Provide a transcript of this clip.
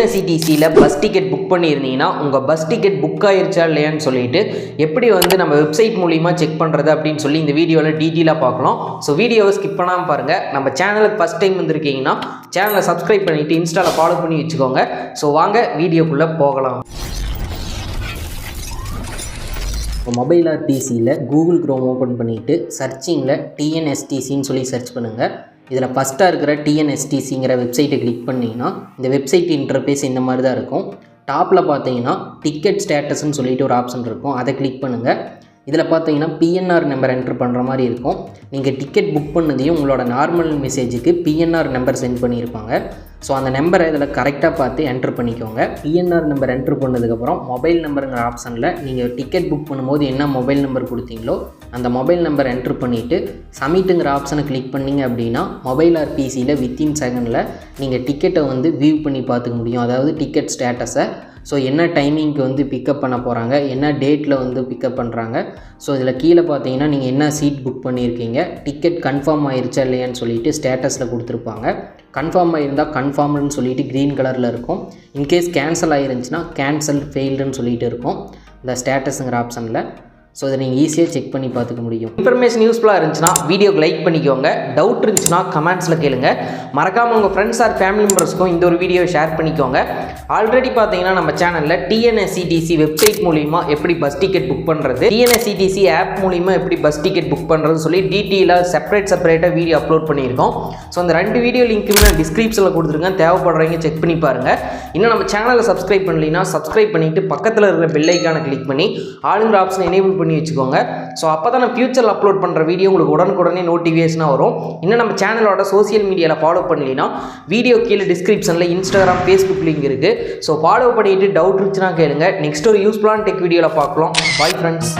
TNSCTCல bus ticket book பண்ணியிருந்தீங்கன்னா உங்கள் bus ticket book ஆயிருச்சா இல்லையான்னு சொல்லிட்டு எப்படி வந்து நம்ம வெப்சைட் மூலிமா செக் பண்ணுறது அப்படின்னு சொல்லி இந்த வீடியோவில் டீட்டெயிலாக பார்க்கலாம். ஸோ வீடியோவை ஸ்கிப் பண்ணாமல் பாருங்கள். நம்ம சேனலுக்கு ஃபஸ்ட் டைம் வந்திருக்கீங்கன்னா சேனலை சப்ஸ்கிரைப் பண்ணிவிட்டு இன்ஸ்டாவில் ஃபாலோ பண்ணி வச்சுக்கோங்க. ஸோ வாங்க வீடியோக்குள்ளே போகலாம். மொபைல் IRCTCயில் கூகுள் க்ரோம் ஓப்பன் பண்ணிவிட்டு சர்ச்சிங்கில் TNSTCன்னு சொல்லி சர்ச் பண்ணுங்கள். இதில் ஃபஸ்ட்டாக இருக்கிற TNSTCங்கிற வெப்சைட்டை கிளிக் பண்ணிங்கன்னா இந்த வெப்சைட் இன்டர்ஃபேஸ் இந்த மாதிரி தான் இருக்கும். டாப்பில் பார்த்தீங்கன்னா டிக்கெட் ஸ்டேட்டஸ்ன்னு சொல்லிட்டு ஒரு ஆப்ஷன் இருக்கும், அதை கிளிக் பண்ணுங்கள். இதில் பார்த்தீங்கன்னா PNR நம்பர் என்ட்ரு பண்ணுற மாதிரி இருக்கும். நீங்கள் டிக்கெட் புக் பண்ணதையும் உங்களோட நார்மல் மெசேஜுக்கு PNR நம்பர் சென்ட் பண்ணியிருப்பாங்க. ஸோ அந்த நம்பரை இதில் கரெக்டாக பார்த்து என்ட்ரு பண்ணிக்கோங்க. PNR நம்பர் என்ட்ரு பண்ணதுக்கப்புறம் மொபைல் நம்பருங்கிற ஆப்ஷனில் நீங்கள் டிக்கெட் புக் பண்ணும்போது என்ன மொபைல் நம்பர் கொடுத்தீங்களோ அந்த மொபைல் நம்பர் என்ட்ரு பண்ணிவிட்டு சப்மிட்டுங்கிற ஆப்ஷனை கிளிக் பண்ணிங்க அப்படின்னா மொபைல் IRCTCயில் வித்தின் செகண்டில் நீங்கள் டிக்கெட்டை வந்து வியூ பண்ணி பார்த்துக்க முடியும். அதாவது டிக்கெட் ஸ்டேட்டஸை, ஸோ என்ன டைமிங்க்கு வந்து பிக்கப் பண்ண போகிறாங்க, என்ன டேட்டில் வந்து பிக்கப் பண்ணுறாங்க. ஸோ இதில் கீழே பார்த்தீங்கன்னா நீங்கள் என்ன சீட் புக் பண்ணியிருக்கீங்க, டிக்கெட் கன்ஃபார்ம் ஆயிருச்சா இல்லையான்னு சொல்லிட்டு ஸ்டேட்டஸில் கொடுத்துருப்பாங்க. கன்ஃபார்ம் ஆகிருந்தால் கன்ஃபார்ம்னு சொல்லிட்டு க்ரீன் கலரில் இருக்கும். இன்கேஸ் கேன்சல் ஆகிருந்துச்சுன்னா கேன்சல் ஃபெயில்டுன்னு சொல்லிட்டு இருக்கும் இந்த ஸ்டேட்டஸுங்கிற ஆப்ஷனில். ஸோ இதை நீங்கள் ஈஸியாக செக் பண்ணி பார்த்துக்க முடியும். இன்ஃபர்மேஷன் யூஸ்ஃபுல்லாக இருந்துச்சுன்னா வீடியோக்கு லைக் பண்ணிக்கோங்க. டவுட் இருந்துச்சுன்னா கமெண்ட்ஸில் கேளுங்க. மறக்காமல் உங்கள் ஃப்ரெண்ட்ஸ் ஆர் ஃபேமிலி மெம்பர்ஸ்க்கும் இந்த ஒரு வீடியோவை ஷேர் பண்ணிக்கோங்க. ஆல்ரெடி பார்த்தீங்கன்னா நம்ம சேனலில் TNSCTC வெப்சைட் மூலிமா எப்படி பஸ் டிக்கெட் புக் பண்ணுறது, TNSCTC ஆப் மூலிமா எப்படி பஸ் டிக்கெட் புக் பண்ணுறதுன்னு சொல்லி டீட்டெயிலாக செப்பரேட்டாக வீடியோ அப்லோட் பண்ணியிருக்கோம். ஸோ அந்த 2 வீடியோ லிங்க்குமே நான் டிஸ்கிரிப்ஷனில் கொடுத்துருக்கேன், தேவைப்படுறவங்க செக் பண்ணி பாருங்கள். இன்னும் நம்ம சேனலை சப்ஸ்கிரைப் பண்ணலைன்னா சப்ஸ்கிரைப் பண்ணிவிட்டு பக்கத்தில் இருக்கிற பெல் ஐக்கானை கிளிக் பண்ணி ஆளுங்கிற ஆப்ஷனை எனேபிள் பண்ணி வச்சுக்கோங்க. ஸோ அப்போ தான் நான் ஃபியூச்சரில் அப்லோட் பண்ணுற வீடியோ உங்களுக்கு உடனுக்குடனே நோட்டிஃபிகேஷனாக வரும். இன்னும் நம்ம சேனலோட சோசியல் மீடியாவில் ஃபாலோ பண்ணலைன்னா வீடியோ கீழே டிஸ்கிரிப்ஷனில் இன்ஸ்டாகிராம், ஃபேஸ்புக் லிங்க் இருக்குது. ஸோ ஃபாலோ பண்ணிவிட்டு டவுட் இருந்துச்சுன்னா கேளுங்க. நெக்ஸ்ட் ஒரு யூஸ்ஃபுல்லான டெக் வீடியோவில் பார்க்கலாம். Bye friends.